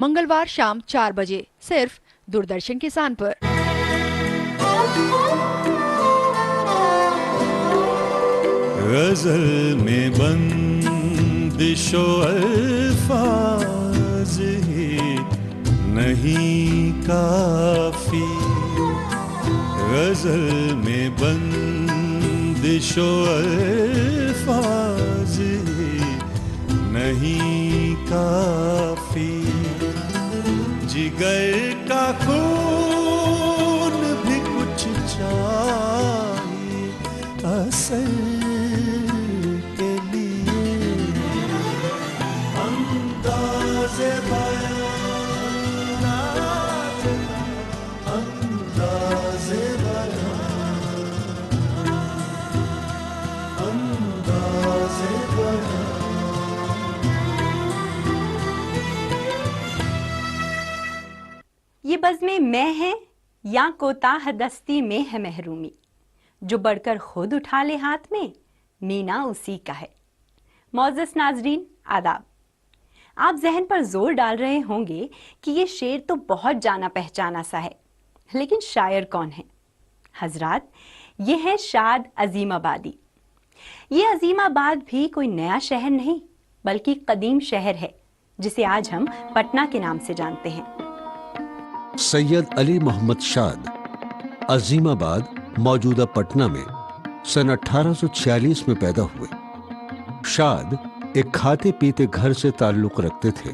मंगलवार शाम 4 बजे सिर्फ दूरदर्शन किसान पर। गजल में बंदिशो अल्फाज ही नहीं काफी, गजल में बंदिशो अल्फाज ही नहीं काफी, जिगर का खून भी कुछ चाहिए असल के लिए, अंदाज़े बयान, अंदाज़े बयान, अंदाज़े बयान। ये बज़्म मैं है या कोताह दस्ती में है महरूमी, जो बढ़कर खुद उठा ले हाथ में मीना उसी का है। मौजूद नाजरीन आदाब। आप जहन पर जोर डाल रहे होंगे कि ये शेर तो बहुत जाना पहचाना सा है, लेकिन शायर कौन है? हजरात, ये है शाद अजीमाबादी। ये अजीमाबाद भी कोई नया शहर नहीं बल्कि कदीम शहर है, जिसे आज हम पटना के नाम से जानते हैं। सैयद अली मोहम्मद शाद अजीमाबाद मौजूदा पटना में सन 1846 में पैदा हुए। शाद एक खाते पीते घर से ताल्लुक रखते थे।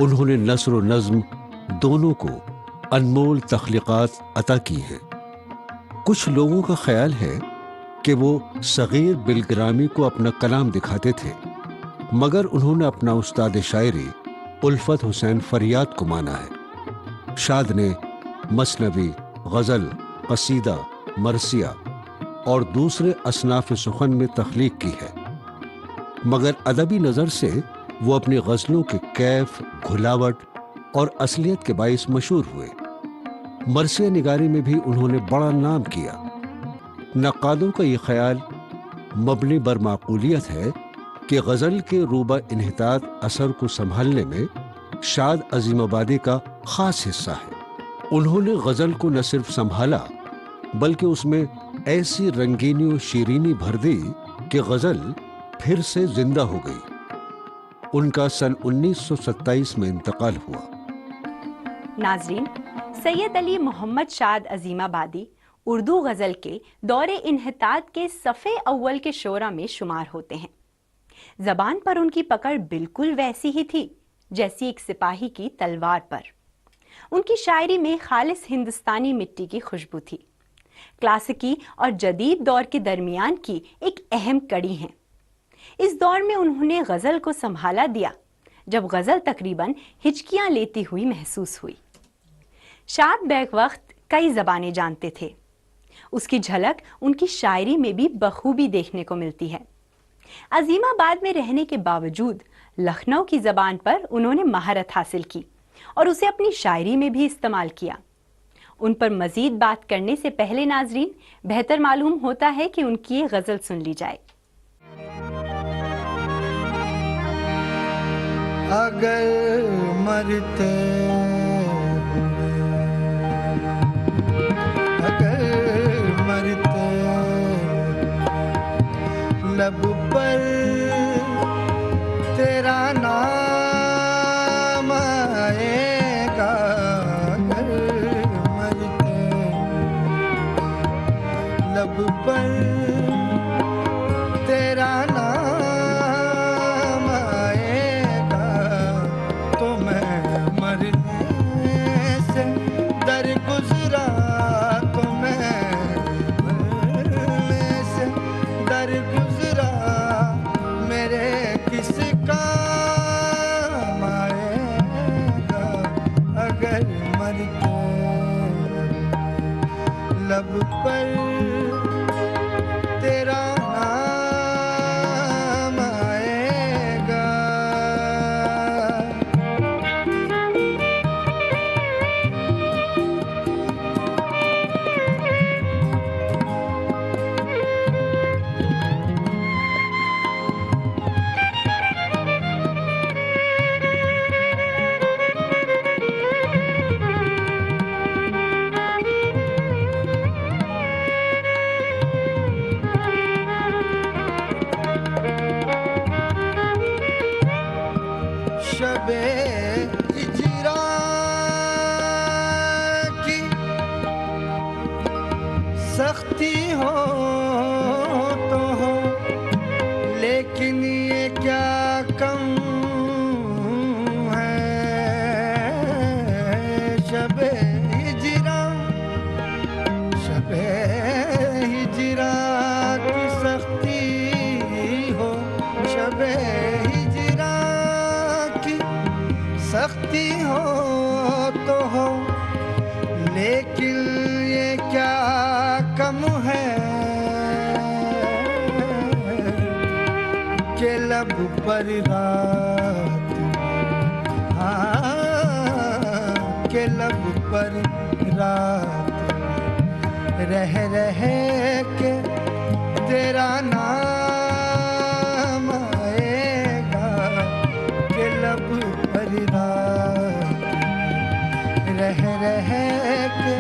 उन्होंने नस्र और नज्म दोनों को अनमोल तख्लीकात अता की हैं। कुछ लोगों का ख्याल है कि वो सगीर बिलग्रामी को अपना कलाम दिखाते थे, मगर उन्होंने अपना उस्ताद शायरी उल्फत हुसैन फरियाद को माना है। शाद ने मसनवी, गजल, कसीदा, मरसिया और दूसरे असनाफ सुखन में तख्लीक की है, मगर अदबी नज़र से वो अपनी गज़लों के कैफ, घुलावट और असलियत के बाइस मशहूर हुए। मरसिया निगारी में भी उन्होंने बड़ा नाम किया। नक्कादों का ये ख्याल मबनी बर माकूलियत है कि गज़ल के रूबा इन्हितात असर को संभालने में शाद अजीमाबादी का खास हिस्सा है। उन्होंने गज़ल को न सिर्फ संभाला बल्कि उसमें ऐसी रंगीनी और शीरीनी भर दी कि गज़ल फिर से जिंदा हो गई। उनका सन 1927 में इंतकाल हुआ। नाजरीन, सैयद अली मोहम्मद शाद अजीमाबादी उर्दू गज़ल के दौरे इन्हितात के सफ़े अव्वल के शोरा में शुमार होते हैं। ज़बान पर उनकी पकड़ बिल्कुल वैसी ही थी जैसी एक सिपाही की तलवार पर। उनकी शायरी में खालिस हिंदुस्तानी मिट्टी की खुशबू थी। क्लासिकी और जदीद दौर के दरमियान की एक अहम कड़ी हैं। इस दौर में उन्होंने गज़ल को संभाला दिया जब गज़ल तकरीबन हिचकियां लेती हुई महसूस हुई। शाद बैक वक्त कई ज़बानें जानते थे। उसकी झलक उनकी शायरी में भी बखूबी देखने को मिलती है। अजीमाबाद में रहने के बावजूद लखनऊ की ज़बान पर उन्होंने महारत हासिल की और उसे अपनी शायरी में भी इस्तेमाल किया। उन पर मज़ीद बात करने से पहले नाजरीन, बेहतर मालूम होता है कि उनकी ये गज़ल सुन ली जाए। अगर मरते अगर मरते लब पर तेरा नाम आएगा, अगर मरते लब पर तेरा नाम आएगा, तो मैं मरने से दरगुजरा, तो मैं मरने से दरगुजरा, मेरे किस काम आएगा, अगर मरते लब पर तेरा नाम आएगा। हो तो हो, लेकिन ये क्या कम है के लब पर रात, हाँ के लब पर रात रह रह के तेरा नाम आएगा, के लब पर रात रह रह के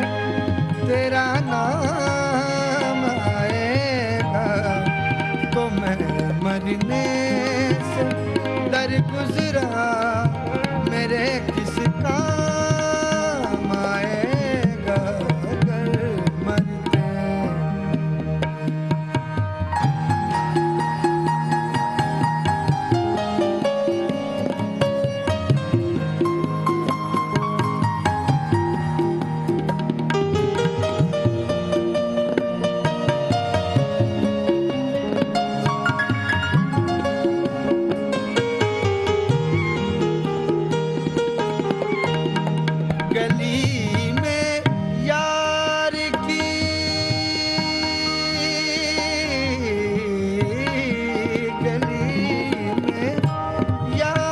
तेरा नाम आएगा, तो मैं मरने से दर गुजरा मेरे किस काम आएगा अगर मरते। गली में यार की, गली में यार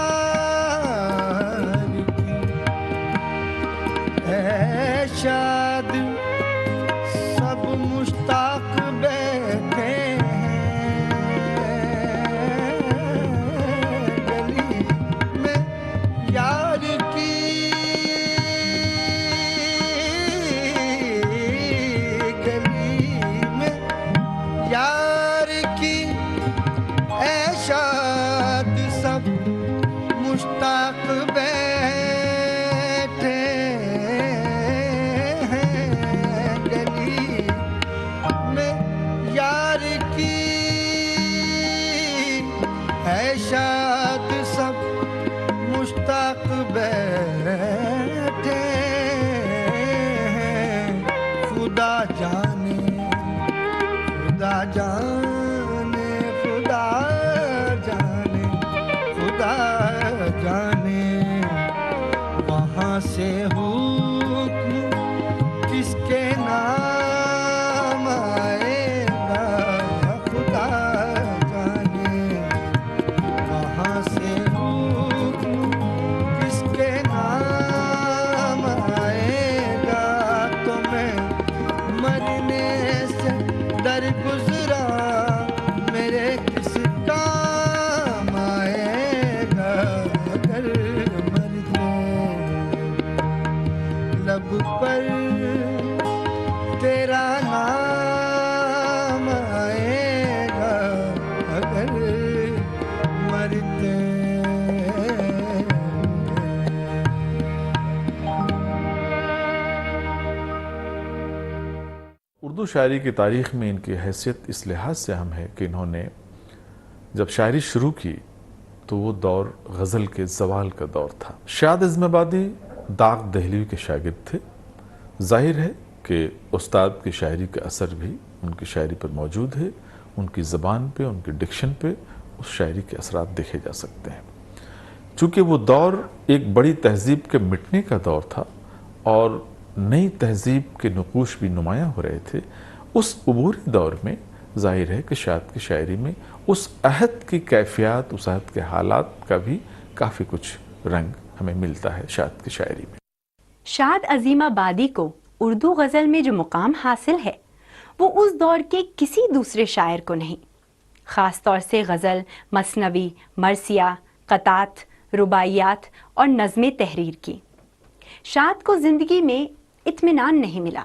की है शाद, सब मुश्ताक बैठे हैं। गली में यार की, यार की ऐशात सब मुश्ताक बैठे हैं। गली में यार की ऐशात सब मुश्ताक बैठे हैं। खुदा जाने, खुदा जाने, खुदा जाने, खुदा जाने वहाँ से हुक्म किसके नाम आएगा, खुदा जाने वहाँ से हुक्म किसके नाम आएगा, तो मैं मरने से दर गुजरा मेरे किस काम आएगा अगर मर गए। लब पर तेरा नाम आएगा अगर मरते। उर्दू शायरी की तारीख़ में इनकी हैसियत इस लिहाज से अहम है कि इन्होंने जब शायरी शुरू की तो वो दौर गज़ल के ज़वाल का दौर था। शाद इस्माबादी दाग दहलवी के शागिर्द थे। जाहिर है कि उस्ताद की शायरी का असर भी उनकी शायरी पर मौजूद है। उनकी ज़बान पे, उनकी डिक्शन पे उस शायरी के असरात देखे जा सकते हैं। चूँकि वो दौर एक बड़ी तहज़ीब के मिटने का दौर था और नई तहज़ीब के नक़ूश भी नुमायाँ हो रहे थे, उस उबूरी दौर में जाहिर है कि शाद की शायरी में उस अहद की कैफियत, उस अहद के हालात का भी काफ़ी कुछ रंग हमें मिलता है शाद की शायरी में। शाद अज़ीमाबादी को उर्दू गज़ल में जो मुकाम हासिल है वो उस दौर के किसी दूसरे शायर को नहीं। ख़ास तौर से गज़ल, मसनवी, मरसिया, क़तात, रुबाइयात और नज़्म तहरीर की। शाद को ज़िंदगी में इत्मीनान नहीं मिला।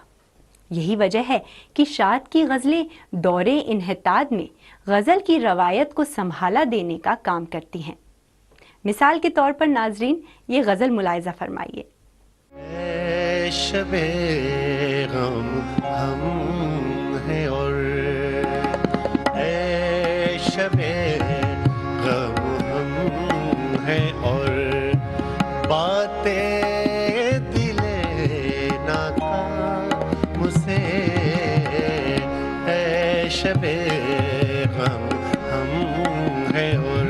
यही वजह है कि शाद की गज़लें दौरे इन्हिताद में गज़ल की रवायत को संभाला देने का काम करती हैं। मिसाल के तौर पर नाजरीन ये गज़ल मुलाहिज़ा फरमाइए। शबे गम हम हैं और शबे गम हम हैं और बातें दिले नाका मुझसे शबे गम हम हैं और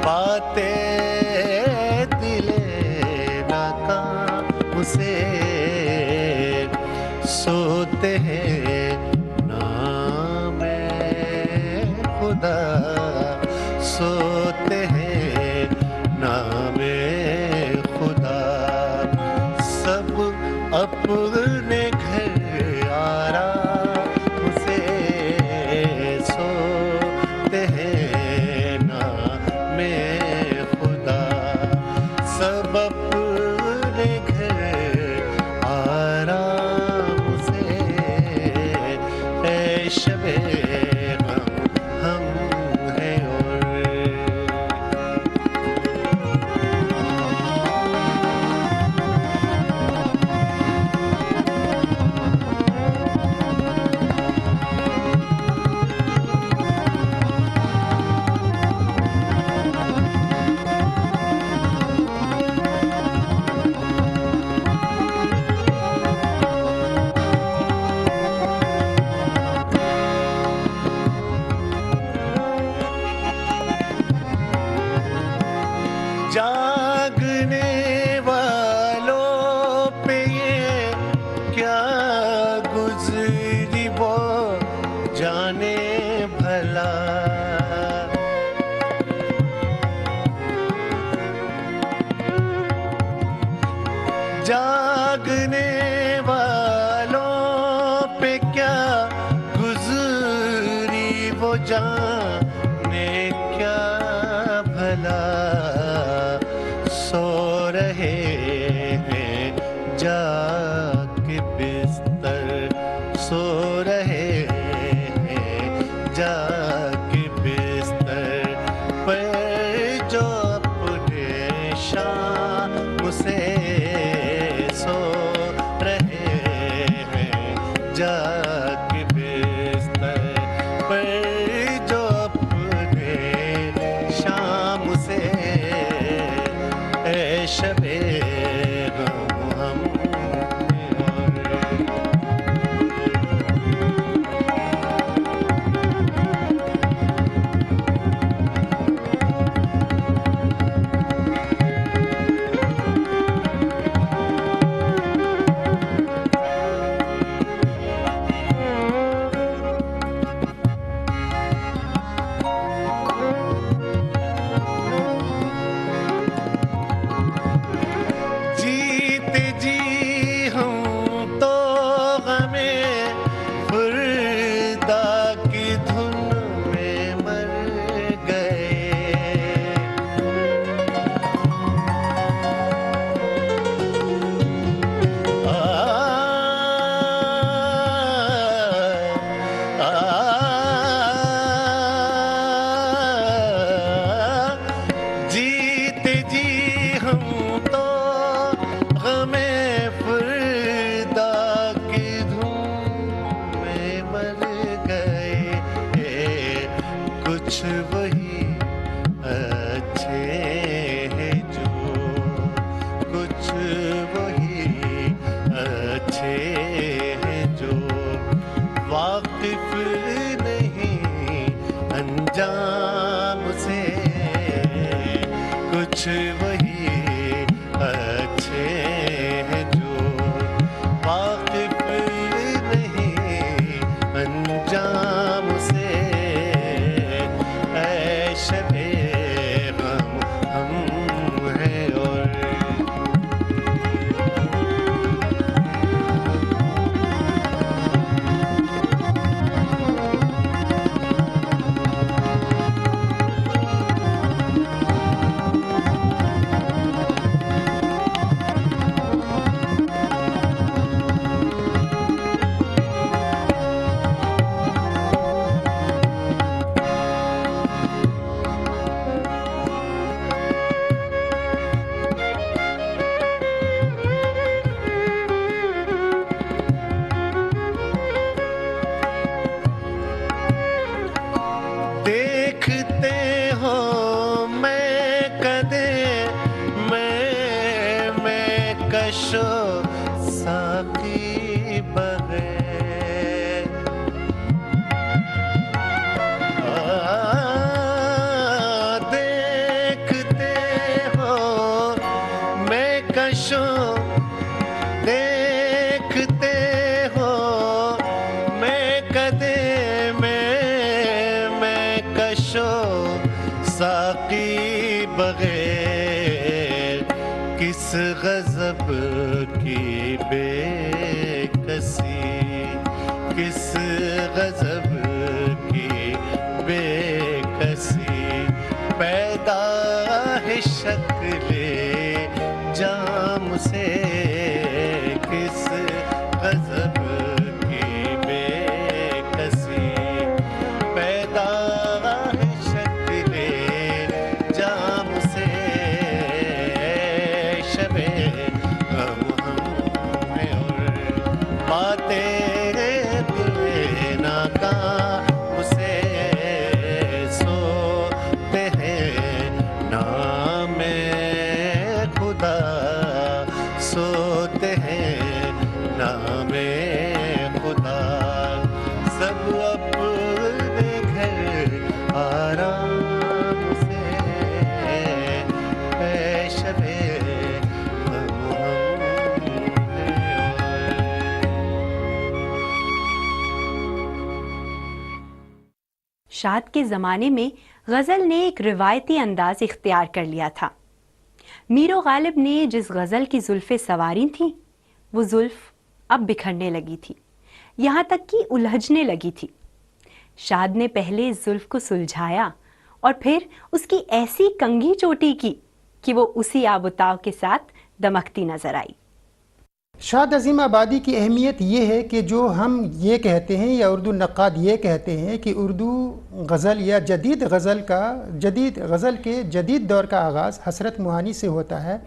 बातें दिले से सोते हैं नामे खुदा, सोते हैं नामे खुदा। सब अपने घर आराम से सोते हैं नामे खुदा। सब अपने घर आराम से ऐ शबे गम हम हैं और जागने वालों पे ये क्या गुजरी वो जाने भला। जागने वालों पे क्या गुजरी वो जाने क्या भला। सो रहे हैं जाके बिस्तर, सो रहे हैं जाके बिस्तर पर जो अपने शाम से सो रहे हैं जाके बिस्तर पर जो अपने शाम से ऐ शबे गम हम जीते जी हम तो गमे खुर्दा की धुन में मर गए। जीते जी हम तो गमे फुर्दा की धूम में मर गए। कुछ वही अच्छे हैं जो, कुछ वही अच्छे हैं जो वाकिफ नहीं अंजाम से। कुछ वही अच्छे हैं जो वाकिफ नहीं अंजाम से। ऐ शबे गम हम हैं और देखते हो मैं कदे मैं कशो साकी बगैर। देखते हो मैं कशो गजब की बेकसी, किस गजब की बेकसी, पैदा है शक्ले जाम से, किस गजब की बेकसी, पैदा है शक्ले जाम से, शबे हम हैं और बातें नाकाम से, सोते हैं नामे खुदा, सोते हैं नामे खुदा, सब अपने घर आराम से, शबे हम हैं। शाद के ज़माने में गज़ल ने एक रिवायती अंदाज इख्तियार कर लिया था। मीरो गालिब ने जिस गज़ल की जुल्फ़ें सवारी थीं, वो जुल्फ़ अब बिखरने लगी थी, यहाँ तक कि उलझने लगी थी। शाद ने पहले इस जुल्फ़ को सुलझाया और फिर उसकी ऐसी कंघी चोटी की कि वो उसी आबुताव के साथ दमकती नजर आई। शाद अज़ीम आबादी की अहमियत ये है कि जो हम ये कहते हैं या उर्दू नक़ाद ये कहते हैं कि उर्दू गज़ल या जदीद गज़ल के जदीद दौर का आगाज़ हसरत मुहानी से होता है,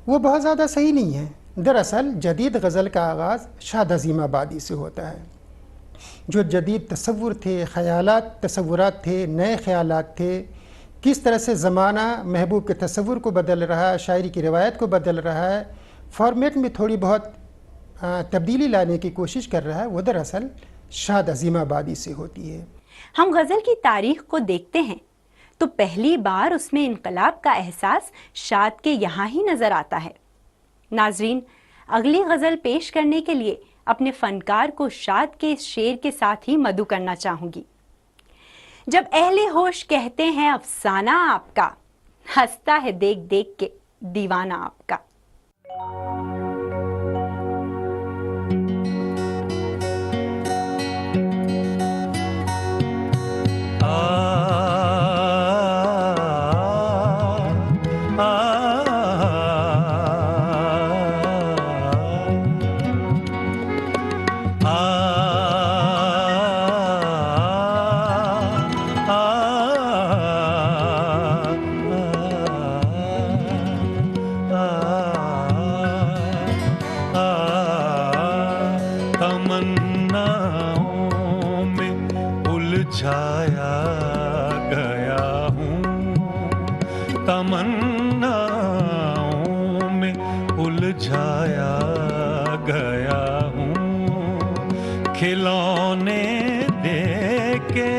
वो बहुत ज़्यादा सही नहीं है। दरअसल जदीद गज़ल का आगाज़ शाद अज़ीम आबादी से होता है। जो जदीद तसव्वुर थे, ख़यालात तसव्वुरात थे, नए ख़यालात थे, किस तरह से ज़माना महबूब के तसव्वुर को बदल रहा है, शायरी की रिवायत को बदल रहा है, फॉर्मेट में थोड़ी बहुत तब्दीली लाने की कोशिश कर रहा है, वो दरअसल शाद अज़ीम आबादी से होती है। हम गज़ल की तारीख़ को देखते हैं तो पहली बार उसमें इनकलाब का एहसास शाद के यहाँ ही नज़र आता है। नाज़रीन, अगली गज़ल पेश करने के लिए अपने फ़नकार को शाद के इस शेर के साथ ही मदु करना चाहूँगी। जब अहले होश कहते हैं अफसाना आपका, हंसता है देख देख के दीवाना आपका। तमन्नाओं में उलझाया गया हूँ, तमन्नाओं में उलझाया गया हूँ, खिलौने देके,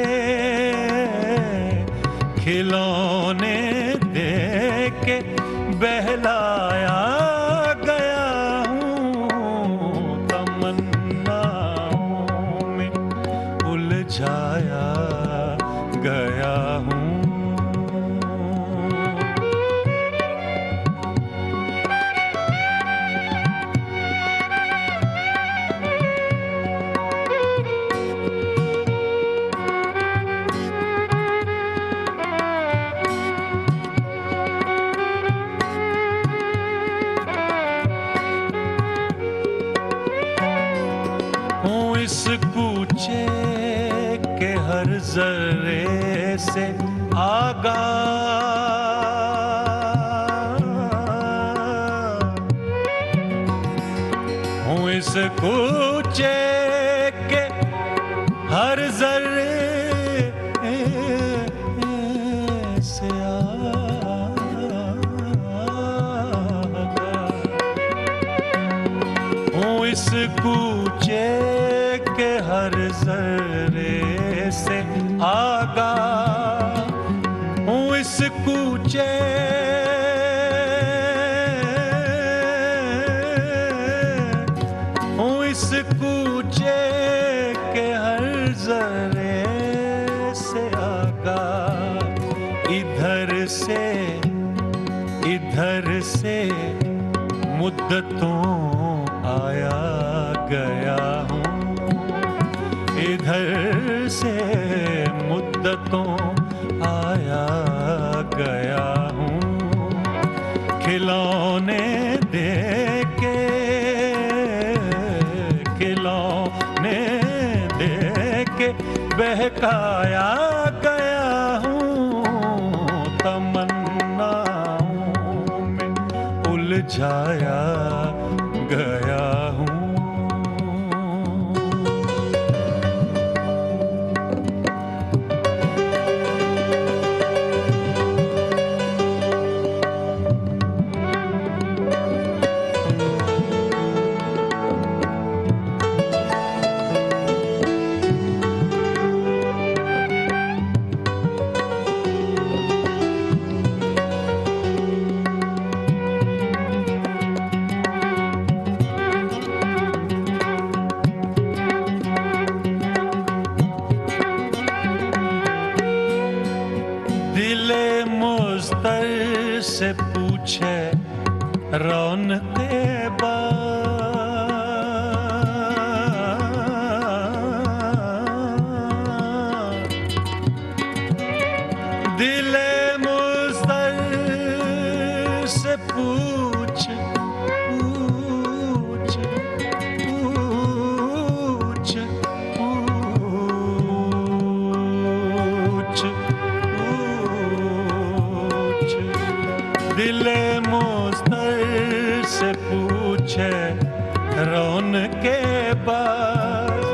खिलौने देके बहलाया गया हूँ, तमन्नाओं में उलझाया गया हूँ। इस कूचे के हर जर्रे से आगाह हूँ, इस कूचे के हर जर्रे से आगाह हूँ, इस कूचे के हर जर्रे से आगाह हूँ, इस कूचे हूँ, इस कूचे के हर जर्रे से आगाह, इधर से मुद्दतों आया गया हूँ, इधर से मुद्दतों आया गया हूँ, खिलौने दे के, खिलौने दे के बहकाया गया हूँ, तमन्नाओं में उलझाया गया हूँ। दिले मुस्तर से पूछे रौनक़े बाग़, दिले मुस्तर से पूछ पूछ पूछ पूछ पूछ, दिले मुस्तर से पूछे रौनक़े बाज़,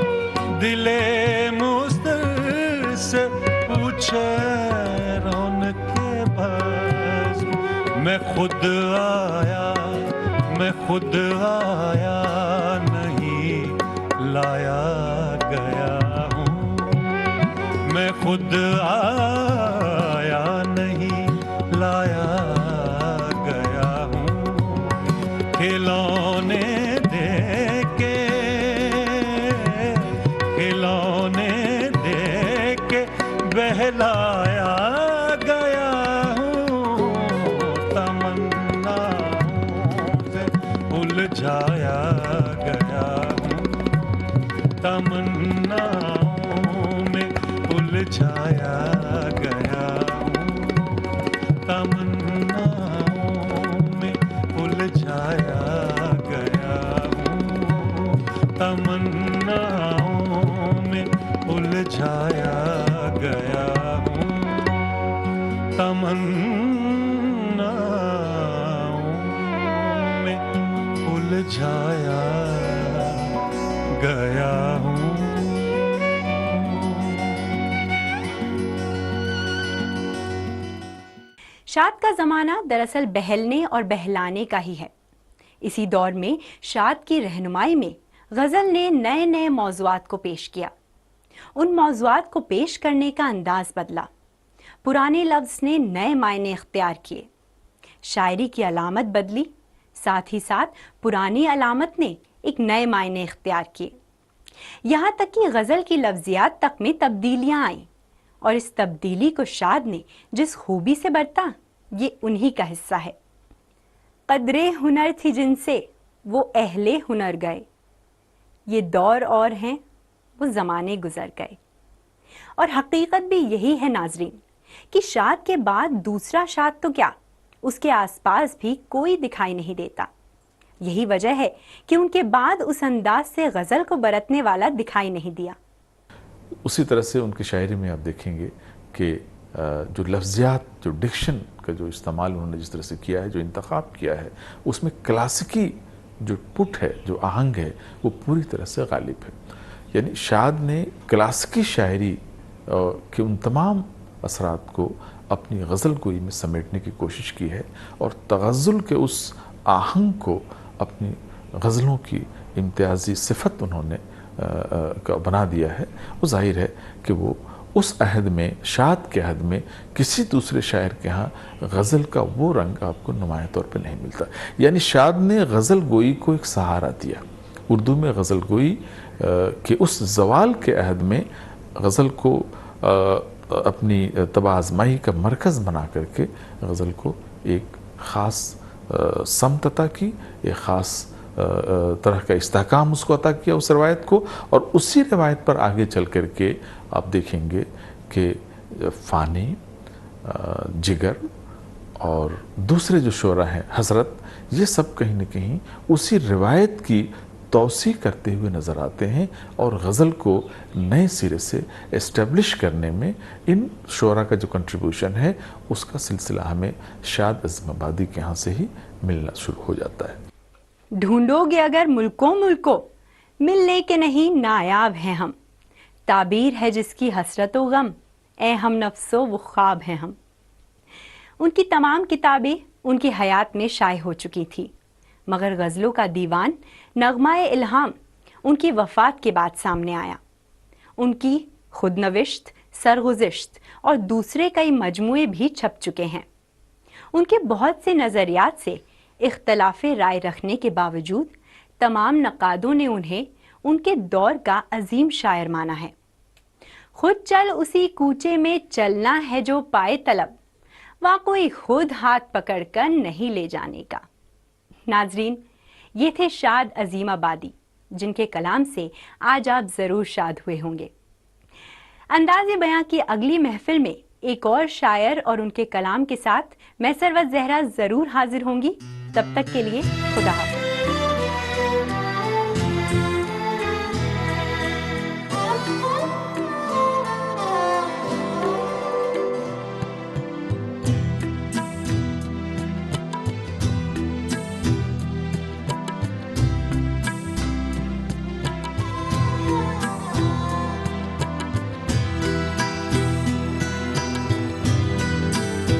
दिले मुस्तर से पूछे रौनक़े बाज़, मैं खुद आया, मैं खुद आया नहीं लाया गया हूँ, मैं खुद आया नहीं लाया गया हूँ, खिलौने दे के, खिलौने दे के बहलाया गया हूँ, तमन्नाओं से उलझाया गया हूँ, तमन्नाओं में उलझाया गया हूँ, तमन्नाओं में उलझाया गया हूँ, तमन्नाओं में उलझाया गया हूँ, तमन्नाओं में उलझाया गया हूँ। शाद का ज़माना दरअसल बहलने और बहलाने का ही है। इसी दौर में शाद की रहनुमाई में गज़ल ने नए नए मौज़ूआत को पेश किया। उन मौज़ूआत को पेश करने का अंदाज़ बदला, पुराने लफ्ज़ ने नए मायने इख्तियार किए, शायरी की अलामत बदली, साथ ही साथ पुरानी अलामत ने एक नए मायने इख्तियार किए। यहाँ तक कि गज़ल की लफ्ज़ियात तक में तब्दीलियाँ आईं, और इस तब्दीली को शाद ने जिस खूबी से बरता, ये उन्हीं का हिस्सा है। कदरे हुनर थी जिनसे वो अहले हुनर गए, ये दौर और हैं वो ज़माने गुजर गए। और हकीकत भी यही है नाजरीन कि शाद के बाद दूसरा शाद तो क्या, उसके आसपास भी कोई दिखाई नहीं देता। यही वजह है कि उनके बाद उस अंदाज से गज़ल को बरतने वाला दिखाई नहीं दिया। उसी तरह से उनकी शायरी में आप देखेंगे कि जो लफ्ज़ियात, जो डिक्शन का जो इस्तेमाल उन्होंने जिस तरह से किया है, जो इंतखाब किया है, उसमें क्लासिकी जो पुट है, जो आहंग है, वो पूरी तरह से गालिब है। यानी शाद ने क्लासिकी शायरी के उन तमाम असरात को अपनी गज़ल गोई में समेटने की कोशिश की है और तग़ज़्ज़ुल के उस आहंग को अपनी गज़लों की इम्तियाज़ी सिफत उन्होंने बना दिया है। वो जाहिर है कि वो उस अहद में, शाद के अहद में किसी दूसरे शायर के यहाँ गज़ल का वो रंग आपको नुमाया तौर पर नहीं मिलता। यानी शाद ने गज़ल गोई को एक सहारा दिया। उर्दू में गज़ल गोई के उस ज़वाल के अहद में गज़ल को अपनी तबाज़माही का मरकज़ बना करके गज़ल को एक ख़ास समतता की, एक ख़ास तरह का इस्तेहकाम उसको अता किया उस रवायत को, और उसी रवायत पर आगे चल कर के आप देखेंगे कि फ़ानी, जिगर और दूसरे जो शोरा हैं, हजरत, ये सब कहीं न कहीं उसी रिवायत की तौसी करते हुए नज़र आते हैं और गज़ल को नए सिरे से इस्टेब्लिश करने में इन शोरा का जो कंट्रीब्यूशन है उसका सिलसिला हमें शाद अज़ीमाबादी के यहाँ से ही मिलना शुरू हो जाता है। ढूंढोगे अगर मुल्कों मुल्कों, मिलने के नहीं नायाब हैं हम, ताबीर है जिसकी हसरतो गम, ए हम नफ्सो वो ख्वाब हैं हम। उनकी तमाम किताबें उनकी हयात में शाये हो चुकी थी, मगर गज़लों का दीवान नगमाए इल्हाम उनकी वफ़ात के बाद सामने आया। उनकी खुदनविश्त, सरगुज़िश्त और दूसरे कई मजमूए भी छप चुके हैं। उनके बहुत से नज़रियात से इख्तलाफ राय रखने के बावजूद तमाम नक़ादों ने उन्हें उनके दौर का अजीम शायर माना है। खुद चल उसी कूचे में चलना है जो पाए तलब, वहाँ कोई खुद हाथ पकड़कर नहीं ले जाने का। नाजरीन, ये थे शाद अज़ीमाबादी, जिनके कलाम से आज आप ज़रूर शाद हुए होंगे। अंदाज़े बयां की अगली महफिल में एक और शायर और उनके कलाम के साथ मैं सरवत ज़हरा ज़रूर हाजिर होंगी। तब तक के लिए खुदा हाफ़िज़।